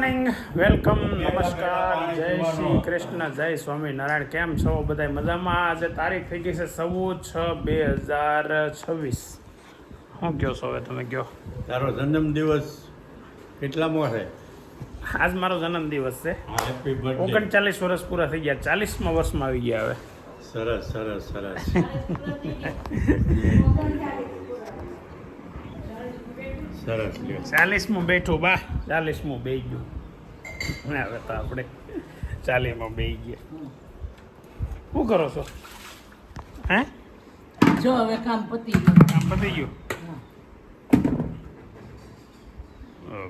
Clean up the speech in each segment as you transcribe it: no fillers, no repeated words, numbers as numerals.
Morning, welcome, નમસ્કાર, જય શ્રી કૃષ્ણ, જય સ્વામિનારાયણ. કેમ છો બધા? મજામાં? આજે તારીખ થઈ ગઈ છે 14/6/2026. શું કહો છો હવે તમે? કહો. તારો જન્મદિવસ કેટલામો છે? આજ મારો જન્મદિવસ છે. Happy birthday. 39 વર્ષ પૂરા થઈ ગયા, 40મા વર્ષમાં આવી ગયા હવે. સરસ સરસ સરસ. સરસ લ્યો. 40મું બેઠું બા, 40મું બેહી ગયું. હવે તો આપણે 40માં બેહી ગયા. શું કરો છો? હે જો હવે કામ પતી કામ પતી ગયું?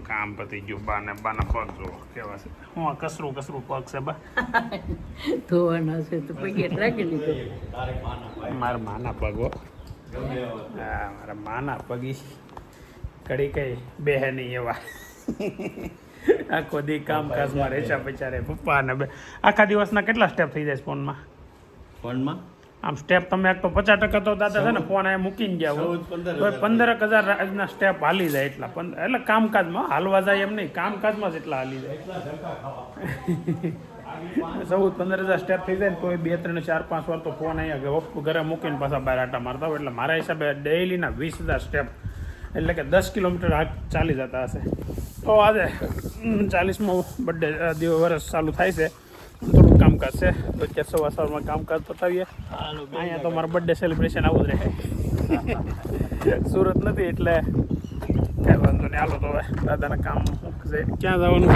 કામ પતી ગયું. બાના પગ જો કેવા છે. હું કસરું પગ છે બા. ધોવાના છે તો પગે રાખી લીધો. મારા માના પગ હો. હા, મારા માના પગી કડી કઈ બેહે નહીં એવા. આખો દી કામકાજમાં રેચા બચારે પપ્પા ને બે. આખા દિવસના કેટલા સ્ટેપ થઈ જાય ફોનમાં? ફોનમાં આમ સ્ટેપ તમે એક તો 50% તો દાદા છે ને ફોન અહીંયા મૂકીને ગયા હોય તો 15,000 રાજના સ્ટેપ હાલી જાય. એટલા એટલે કામકાજમાં હાલવા જાય એમ નહીં, કામકાજમાં જ એટલા હાલી જાય. 14-15,000 સ્ટેપ થઈ જાય ને તો 2, 3, 4, 5 વાર તો ફોન અહીંયા ઘરે મૂકીને પાછા બહાર આટા મારતા હોય. એટલે મારા હિસાબે ડેઈલીના 20,000 સ્ટેપ એટલે કે 10 કિલોમીટર ચાલી જતા હશે. તો આજે 40મો બર્થડે વર્ષ ચાલુ થાય છે. થોડુંક કામકાજ છે તો અત્યારે સવારમાં કામકાજ પતાવીએ. અહીંયા તો મારા બર્થડે સેલિબ્રેશન આવું જ રહે. સુરત નથી એટલે કાંઈ વાંધો નહીં. હાલો તો હવે દાદાના કામ છે. ક્યાં જવાનું?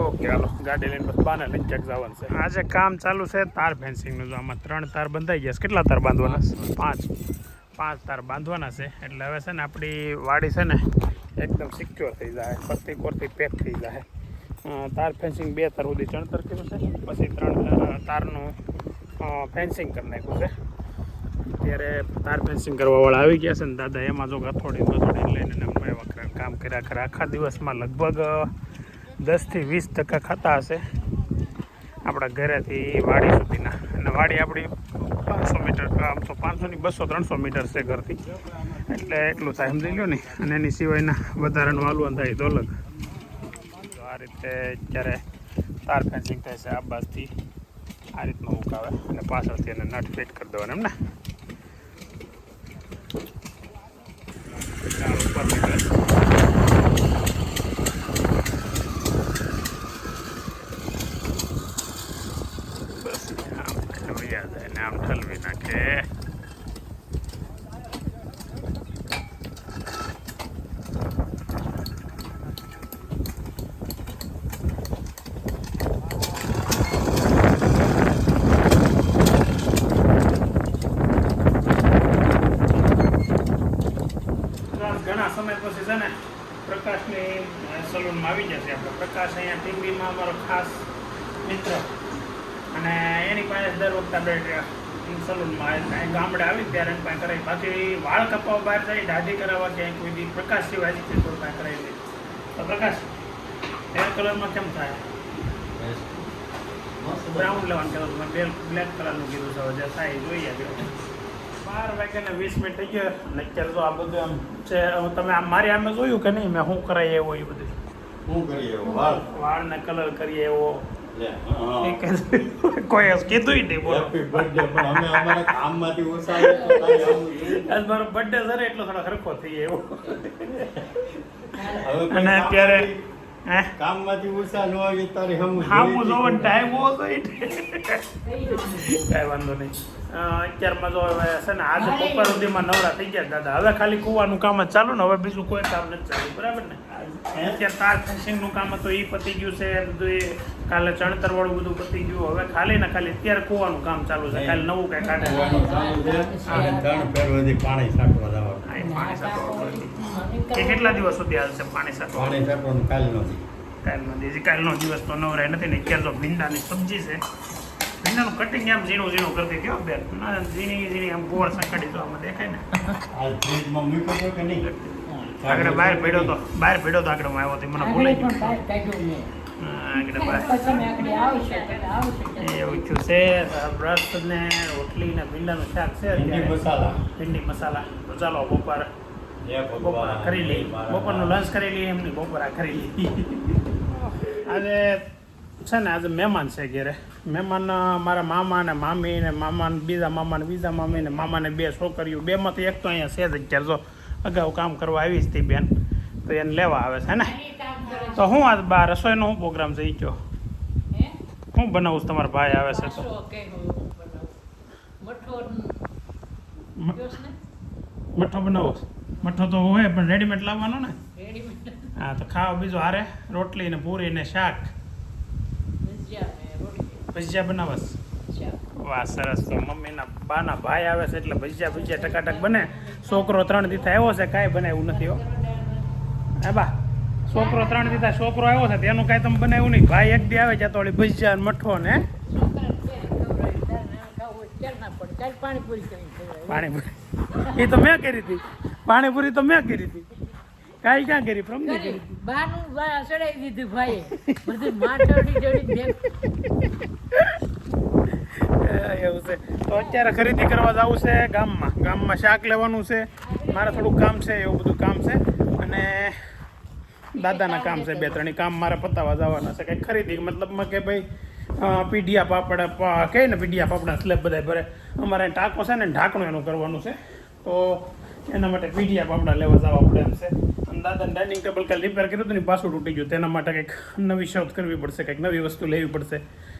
ઓકે હાલો, ગાડી લઈને બસ બાને લઈને ક્યાંક જવાનું છે. આજે કામ ચાલુ છે તાર ફેન્સિંગનું. જો આમાં 3 તાર બંધાઈ ગયા છે. કેટલા તાર બાંધવાના? 5 તાર બાંધવાના છે. એટલે હવે છે ને આપણી વાડી છે ને એકદમ સિક્યોર થઈ જાય, ફરતી કોરતી પેક થઈ જાય. તાર ફેન્સિંગ 2 તાર સુધી ચણતર કર્યું છે, પછી 3 તારનું ફેન્સિંગ કરી નાખ્યું છે. અત્યારે તાર ફેન્સિંગ કરવાવાળા આવી ગયા છે ને દાદા એમાં જો અથોડી લઈને કામ કર્યા કરે. આખા દિવસમાં લગભગ 10 થી 20% ખાતા હશે આપણા ઘરેથી વાડી સુધીના. અને વાડી આપણી 500 મીટર, આમ તો 500 ની 200-300 મીટર છે ઘરથી, એટલે એટલું થાય સમજી લો ને. અને એની સિવાયના વધારાનું હાલવાનું થાય તો અલગ. આ રીતે અત્યારે તાર ફેન્સિંગ થાય છે. આ બાજુથી આ રીતનું હુક આવે અને પાછળથી એને નટ ફિટ કરી દેવાનું એમ ને. બસ આમ ઠલવી નાખે. ઘણા સમય પછી છે ને પ્રકાશની સલૂનમાં આવી જશે આપણે. પ્રકાશ અહીંયા ટીવીમાં અમારો ખાસ મિત્ર, અને એની પાસે દર વખતે આપણે સલૂનમાં ગામડે આવી ત્યારે એની પાસે કરાવી. બાકી વાળ કપાવવા બહાર જાય, દાઢી કરાવવા ક્યાંય કોઈ દી પ્રકાશ સિવાય કોઈ પાસે કરાવી દે. તો પ્રકાશ હેર કલરમાં કેમ થાય? બ્રાઉન લેવાનું કહેવું, મેં બ્લેક કલરનું કીધું છે. જે થાય જોઈએ. 12:20 થઈ ગયો અને અત્યારે તો આ બધું આમ છે. તમે આમ મારી આમે જોયું કે નહીં મેં શું કરાય એવો? એ બધું શું કરીએ? વાળને કલર કરીએ એવો કોઈ કીધું નહીં. બોલો હેપી બર્થડે. પણ અમે અમારા કામમાંથી ઓછા આજ મારો બર્થડે છે ને એટલો થોડો હરખો થઈ એવો. અને અત્યારે કામમાંથી ઓછા ન આવી તારી હું જોવો ટાઈમ હોવો કાંઈ વાંધો નહીં. અત્યારમાં જો હવે છે ને આજે બપોર સુધીમાં નવરા થઈ ગયા દાદા. હવે ખાલી કૂવાનું કામ જ ચાલુ ને, હવે બીજું કોઈ કામ નથી ચાલુ, બરાબર ને? અત્યારે તાર ફેન્સિંગનું કામ હતું એ પતી ગયું છે બધું. કાલે ચણતરવાળું બધું પતી ગયું. હવે ખાલી ને ખાલી અત્યારે કૂવાનું કામ ચાલુ છે. કાલે નવું કંઈ કાઢે પાણી છાંટવા જવાનું. પાણી છાંટવા કેટલા દિવસ સુધી હાલશે પાણી છાંટવાનું? કાલનો દિવસ તો નવરાય નથી ને. અત્યારે તો ભીંડાની સબ્જી છે. ભીંડાનું કટિંગ આમ ઝીણું કરતી ગયો બેન. ઝીણી આમ ગોળ સંકડી તો આમાં દેખાય ને. આગળ બહાર ભેડ્યો તો આગળ આવ્યો હતો મને ભૂલાઈ ગયું. આગળ બહાર એવું થયું છે. રસ ને રોટલી ને ભીંડાનું શાક છે. ભીંડી મસાલા. તો ચાલો બપોર બપોરા કરી લઈ, બપોરનું લંચ કરી લઈએ, એમની બપોરા કરી લઈ. આજે છે ને આજે મહેમાન છે ઘેરે. મહેમાન મારા મામા ને મામી ને મામા ને બીજા મામી ને મામાને 2 છોકરીઓ, 2માંથી એક તો અહીંયા છે જ અત્યારે. જો અગાઉ કામ કરવા આવી જ હતી બેન, તો એને લેવા આવે છે ને. તો હું આજ બહાર રસોઈનો શું પ્રોગ્રામ છે એ કહો, હું બનાવું તમારા ભાઈ આવે છે તો? મઠો બનાવો? મઠો તો હોય પણ રેડીમેડ લાવવાનો ને. હા તો ખાવા બીજું હારે રોટલી ને પૂરી ને શાક, ભજીયા બનાવસ? વાહ સરસ. તો મમ્મીના બાના ભાઈ આવે છે એટલે ભજીયા ટકાટક બને. છોકરો 3 દીથા આવ્યો છે, કાંઈ બનાવ્યું નથી હો. હે બા, છોકરો 3 દીથા છોકરો આવ્યો છે તેનું કાંઈ તમે બનાવ્યું નહીં. ભાઈ એક દી આવે ત્યાં તો ઓલી ભજીયા ને મઠો ને પાણીપુરી એ તો મેં કરી હતી. પાણીપુરી તો મેં કરી હતી, કાંઈ ક્યાં કરી? પ્રમદી કરી હતી. બાનું ચડાવી દીધું ભાઈએ, બધું માથોડી જોડી. એવું છે. તો અત્યારે ખરીદી કરવા જવું છે ગામમાં શાક લેવાનું છે. મારે થોડુંક કામ છે, એવું બધું કામ છે. અને દાદાના કામ છે 2-3 કામ મારે પતાવવા જવાના છે. કંઈક ખરીદી મતલબમાં કે ભાઈ પીઢિયા પાપડ કહે ને, પીઢિયા પાપડા સ્લેબ બધા ભરે. અમારે ટાંકો છે ને ઢાંકણું એનું કરવાનું છે, તો એના માટે પીઢિયા પાપડા લેવા જવા પડે એમ છે. અને દાદાને ડાઇનિંગ ટેબલ કાલે રિપેર કર્યું હતું ને, પાછું તૂટી ગયું. તેના માટે કંઈક નવી શોધ કરવી પડશે, કંઈક નવી વસ્તુ લેવી પડશે,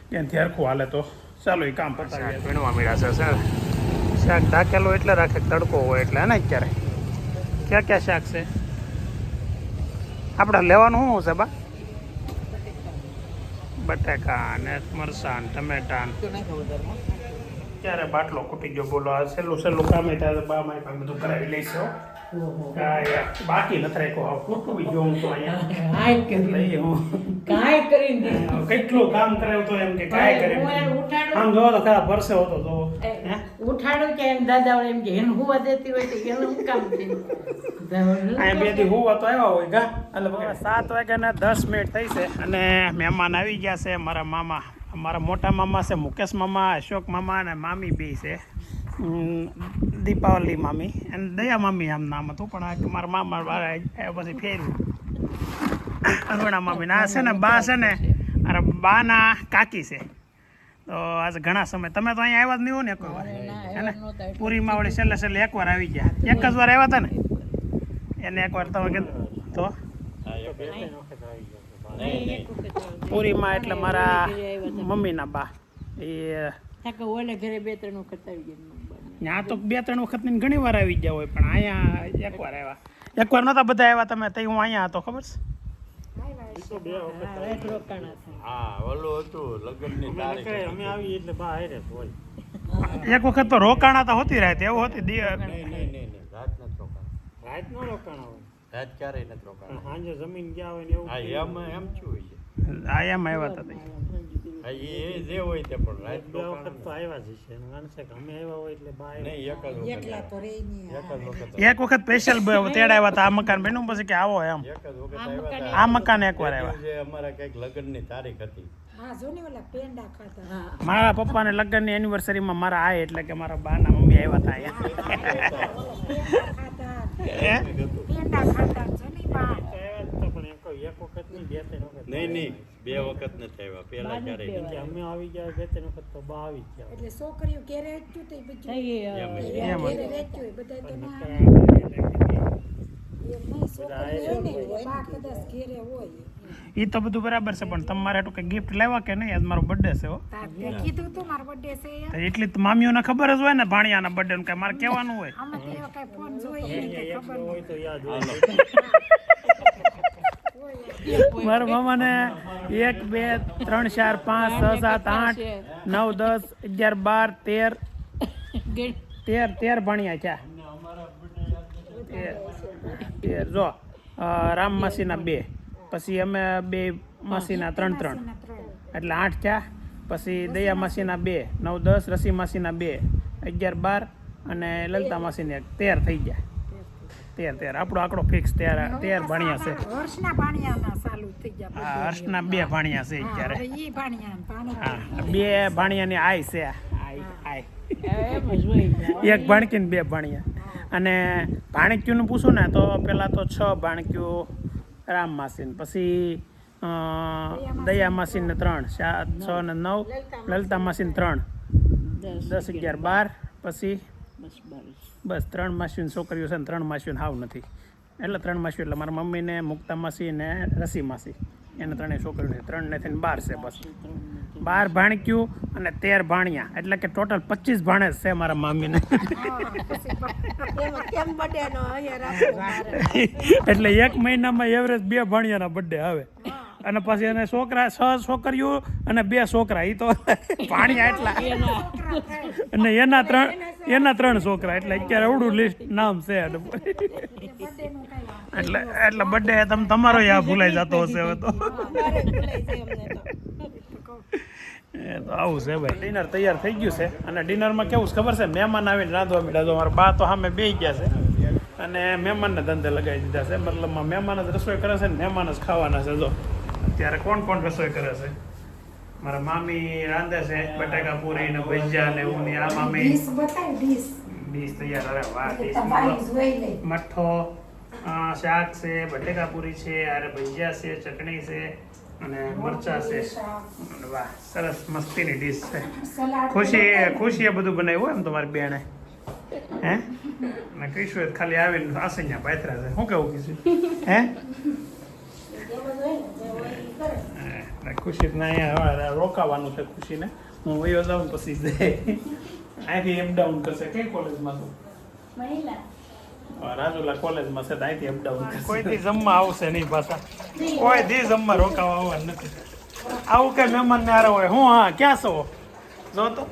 ત્યાંથી હરખું હાલે. તો ચાલો એ કામ પતાવીએ. ભીણવા મળ્યા છે શાક ઢાકેલો એટલે રાખે, તડકો હોય એટલે. હે ને અત્યારે ક્યાં શાક છે આપણે લેવાનું? શું છે બા? બટાકા ને મરસાં ટમેટા. ક્યારે બાટલો ખૂટી ગયો બોલો. આ છેલ્લું કામ થાય તો બા મારી પાસે બધું કરાવી લઈશ. બાકી નથી રાખ્યો, આવ ખૂટું ગયો હું તો અહીંયા. કેટલું કામ કરાવ્યું તો એમ કે કાંઈ કરી આમ જોવો તો ખરા પરસે હોતો તો ઉઠાડું કે એમ દાદા એમ કે એને હુવા દેતી હોય તો એનું શું કામ છે? અહીંયા 2 દી હુવા તો આવ્યા હોય ગા. એટલે 7 વાગ્યાના 10 મિનિટ થઈ છે અને મહેમાન આવી ગયા છે. મારા મામા, મારા મોટા મામા છે મુકેશ મામા, અશોક મામા અને મામી 2 છે. દીપાવલી મામી અને દયા મામી આમ નામ હતું, પણ મારા મામા પછી ફેર્યું અરુણા મામી. ના છે ને બા છે ને, અરે બાના કાકી છે. તો આજે ઘણા સમય તમે તો અહીંયા આવ્યા જ નહીં હો ને એક વાર, હે ને? પુરીમાં વળી છેલ્લે એકવાર આવી ગયા. એક જ વાર આવ્યા હતા ને એને? એકવાર તમે કીધું તો પુરીમાં, એટલે મારા મમ્મીના બા એ ઓલે ઘરે 2-3 વખત આવી ગયા. ત્યાં તો 2-3 વખત ની ઘણી વાર આવી ગયા હોય, પણ અહીંયા એકવાર આવ્યા. એકવાર નહોતા બધા આવ્યા તમે, તઈ હું અહીંયા હતો, ખબર છે? એક વખત તો રોકાણા તો હોતી રાત, એવું હોતી રાત નો રોકાણા હોય, રાત ક્યારેય નથી રોકાણા. સાંજે જમીન ગયા હોય ને એવું. એમ શું હોય? આયામ આવ્યા હતા. એ જે હોય તે પણ રાત 2 વખત તો આવ્યા જ છે. માનસે કે અમે આવ્યા હોય એટલે બા એક વખત સ્પેશિયલ તેડાવ્યા હતા આ મકાન બન્યું પછી કે આવો એમ. આ મકાન એકવાર આવ્યા. અમારા કઈક લગ્નની તારીખ હતી. મારા પપ્પાને લગ્નની એનિવર્સરીમાં મારા આ એટલે કે મારા બાના મમ્મી આવ્યા હતા નહીં 2 વખત નથી આવ્યા. પેલા ક્યારે અમે આવી ગયા 2-3 વખત તો બા આવી ગયા. એટલે છોકરીઓ ઘેરે જ તો એ તો બધું બરાબર છે, પણ તમારે એટલું કઈ ગિફ્ટ લેવા કે નહીં? આજ મારો બર્થડે છે હો. કીધું તું મારો બર્થડે છે એટલી તો મામીઓને ખબર જ હોય ને ભાણિયાના બર્થડે નું, કઈ મારે કહેવાનું હોય? અમે તો એવો કઈ ફોન જોઈએ ખબર હોય તો યાદ મારા મામાને 1 2 3 4 5 6 7 8 9 10 11 12 13 ભાણિયા છે. જો રામ માસીના 2, પછી અમે 2 માસીના 3 એટલે 8 થયા. પછી દયા માસીના 2 9 10, રસી માસીના 2 11 12 અને લલિતા માસીને 13 થઈ ગયા. 13 આપણો આંકડો ફિક્સ 13 ભાણિયા છે. હર્ષના ભાણિયાના ચાલુ થઈ ગયા. હા, હર્ષના 2 ભાણિયા છે અત્યારે. ઈ ભાણિયા હા, 2 ભાણિયાની આય છે. આય એક ભાણકી ને 2 ભાણિયા. અને ભાણક્યુનું પૂછું ને તો પહેલાં તો 6 ભાણક્યુ રામ માસીને, પછી દયા માસીને 3, 6 ને 9 લલિતા માસીને 3, 10, 11, 12, પછી બસ 3 માસીઓની છોકરીઓ છે ને 3 માસીઓને હાવ નથી, એટલે 3 માસીઓ એટલે મારા મમ્મીને મુક્તા માસી ને રસી માસી એને 3 છોકરીઓ છે, 3 ને થઈને 12 છે. બસ 12 ભાણક્યું અને 13 ભાણિયા, એટલે કે ટોટલ 25 ભાણેજ છે મારા મામીને. એટલે એક મહિનામાં એવરેજ 2 ભાણિયાના બર્થડે આવે, અને પછી એને છોકરા 6 છોકરીઓ અને 2 છોકરા, એ તો ભાણિયા એટલા, અને એના 3 છોકરા, એટલે અત્યારે અવડું લિસ્ટ નામ છે. એટલે બર્થડે તમારો યા ભૂલાઈ જતો હશે હવે તો. આવું છે ભાઈ. ડિનર તૈયાર થઈ ગયું છે, અને ડિનરમાં કેવું છે ખબર છે, મહેમાન આવીને રાંધવા માંડ્યા. તો મારા બા તો સામે બેસી ગયા છે અને મહેમાનને ધંધે લગાવી દીધા છે. મતલબમાં મહેમાન જ રસોઈ કરે છે ને મહેમાન જ ખાવાના છે. જો અત્યારે કોણ રસોઈ કરે છે? મારા મામી રાંધે છે બટાકા પૂરી ને ભજીયા ને એવું. આ મામી ડીશ તૈયાર. અરે વાહ, મઠ્ઠો, શાક છે, બટેકા પૂરી છે, અરે ભજીયા છે, ચટણી છે અને મરચા છે. વાહ, સરસ મસ્તીની ડીશ છે. ખુશીએ બધું બનાવ્યું એમ તમારી બેને? હે? ને કહીશું ખાલી આવીને આસૈયા પાથરા છે. શું કેવું કીધું? હે? ખુશી અહીંયા રોકાવાનું છે. ખુશીને હું વયો જાઉં પછી અહીંથી અપડાઉન કરશે. કઈ કોલેજમાં છું? રાજુલા કોલેજમાં છે, અહીંથી અપડાઉન. કોઈ દી જમવા આવશે નહીં પાછા, કોઈ દી જમવા રોકાવા આવવાનું નથી. આવું કઈ મહેમાન ને હારે હોય. હું હા ક્યાં છો? જો તો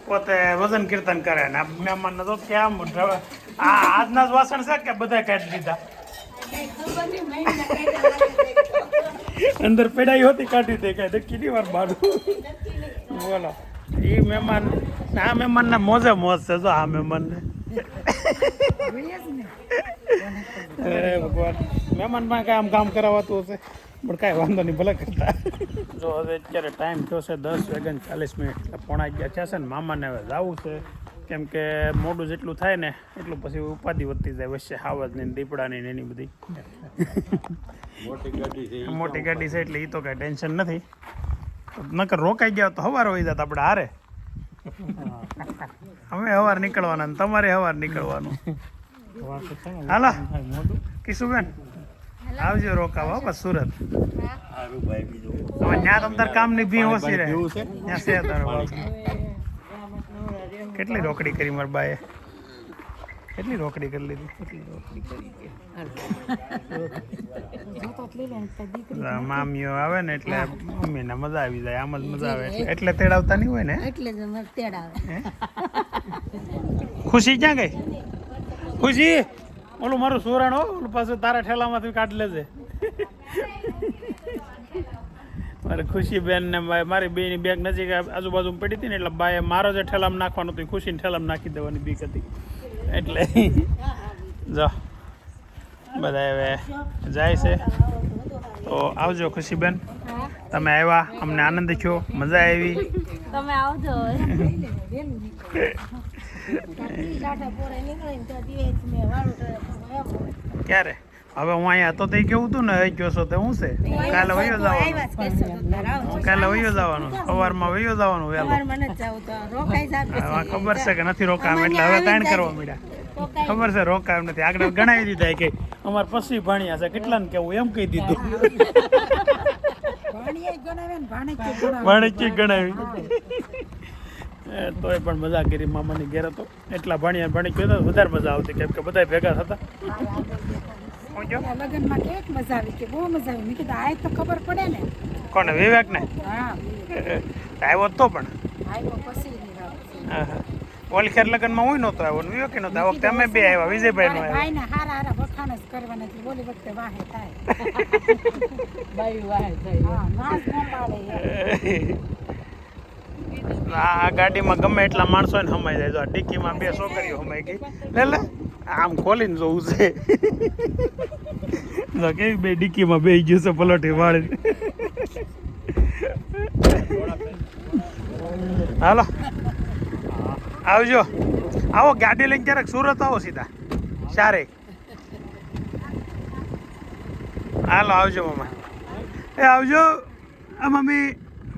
પોતે વજન કીર્તન કરે ને મહેમાન ને તો ક્યાં આજના જ વાસણ છે કે બધા કાઢી દીધા? અંદર પેડાઈ હોતી કાઢી દે કઈ કેટલી વાર બાળું. બોલો, એ મહેમાન, આ મહેમાન ના મોજે મોજ છે. જો આ મહેમાન ને ભગવાન, મહેમાન માં કઈ આમ કામ કરાવતું હશે પણ કાંઈ વાંધો નહીં, ભલે કરતા. જો હવે અત્યારે ટાઈમ થયો છે 10:40, એટલે 11:30 છે ને મામાને હવે જવું છે. કેમ કે મોડું જેટલું થાય ને એટલું પછી ઉપાધિ વધતી જાય વચ્ચે, હાવજની દીપડાની ને એની બધી. મોટી ગાડી છે એટલે એ તો કાંઈ ટેન્શન નથી. નકર રોકાઈ ગયા તો સવાર હોઈ જતા આપણે હારે. અમે સવાર નીકળવાના, તમારે સવાર નીકળવાનું. હાલો કિશુબેન, આવજો રોકાવા બસ સુરત. ત્યાં તમતાર કામની ભી ઓછી રહે. ત્યાં છે તારો કેટલી રોકડી કરી મારા બાએ? કેટલી રોકડી કરી લીધી? મામીઓ આવે ને એટલે મમ્મીને મજા આવી જાય. આમ જ મજા આવે એટલે તેડાવતા નહીં હોય ને. ખુશી ક્યાં ગઈ? ખુશી, ઓલું મારું સુરાણો ઓલું પાછું તારા ઠેલામાંથી કાઢી લેજે. મારે ખુશી બેન ને મારી બેની બેગ નજીક આજુબાજુ પડી હતી ને એટલે બાએ મારો જે ઠેલામાં નાખવાનું હતું ખુશીને ઠેલામાં નાખી દેવાની બીક હતી. એટલે જો બધા હવે જાય છે. તો આવજો ખુશીબેન, તમે આવ્યા, અમને આનંદ થયો, મજા આવી. તમે આવજો. ક્યારે? હવે હું અહીંયા હતો તો કેવું હતું ને, ગયો છો તો હું છે કાલે વયો જવાનું. કાલે વયો જવાનું, સવારમાં વયો જવાનું વહેલું. ખબર છે કે નથી રોકામ એટલે હવે તાણ કરવા મળ્યા. ખબર છે રોકામ નથી, આગળ ગણાવી દીધા કે અમારે પછી ભાણિયા છે કેટલા ને કેવું એમ કહી દીધું. ભાણિયા ગણાવી તોય પણ મજા કરી મામાની ઘેર હતો. એટલા ભાણિયા ભાણી ગયો વધારે મજા આવતી કેમ કે બધા ભેગા થતા. લગ્નમાં કેવી મજા આવી, કે બહુ મજા આવી. મેં કીધું આ તો ખબર પડે ને. કોને? વિવેક ને? હા, આવ્યો તો પણ આવ્યો પછી ઓલખેર લગ્નમાં હું નહોતો આવ્યો ને વિવેક નહોતો. આ વખતે અમે બે આવ્યા, વિજયભાઈ નો આવ્યો. ભાઈને હારા હારા વખાણ જ કરવાના છે. બોલી વખતે વાહે થાય. હા, નાચ ન પાડે. આ ગાડીમાં ગમે એટલા માણસો ને હમાઈ જાય. જો આ ડિક્કીમાં 2 છોકરીઓ હમાઈ ગઈ. લે આમ ખોલીને જોવું છે. કેવી બે ડિક્કીમાં બેસી ગયું છે પલોઠી વાળી. હાલો આવજો, આવો ગાડી લઈને ક્યારેક સુરત આવો સીધા. ચારે હાલો આવજો મમ્મા એ આવજો આ મમ્મી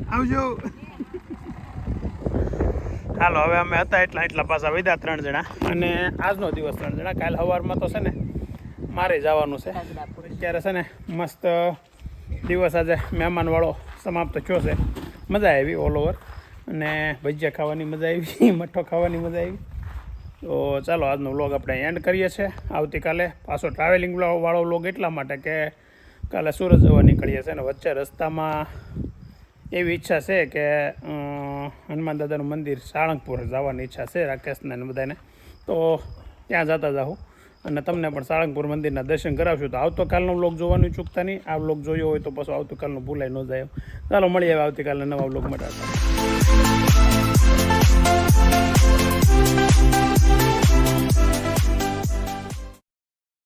આવજો હાલો હવે અમે હતા એટલા પાછા વધ્યા 3 જણા અને આજનો દિવસ 3 જણા કાલ સવારમાં તો છે ને મારે જવાનું છે અત્યારે છે ને મસ્ત દિવસ આજે મહેમાનવાળો સમાપ્ત થયો છે મજા આવી ઓલ ઓવર અને ભજીયા ખાવાની મજા આવી મઠ્ઠો ખાવાની મજા આવી તો ચાલો આજનો વ્લોગ આપણે એન્ડ કરીએ છીએ આવતીકાલે પાછો ટ્રાવેલિંગ વાળો વ્લોગ એટલા માટે કે કાલે સુરત જવા નીકળીએ છીએ અને વચ્ચે રસ્તામાં એવી ઈચ્છા છે કે હનુમાન દાદાનું મંદિર સાળંગપુર જવાની ઈચ્છા છે રાકેશને અને બધાને તો ત્યાં જતા જાઉં અને તમને પણ સાળંગપુર મંદિરના દર્શન કરાવશું તો આવતીકાલનો વ્લોગ જોવાનું ચૂકતા નહીં આ વ્લોગ જોયો હોય તો પછી આવતીકાલનો ભૂલાઈ ન જાય ચાલો મળીએ આવતીકાલના નવા વ્લોગ માટે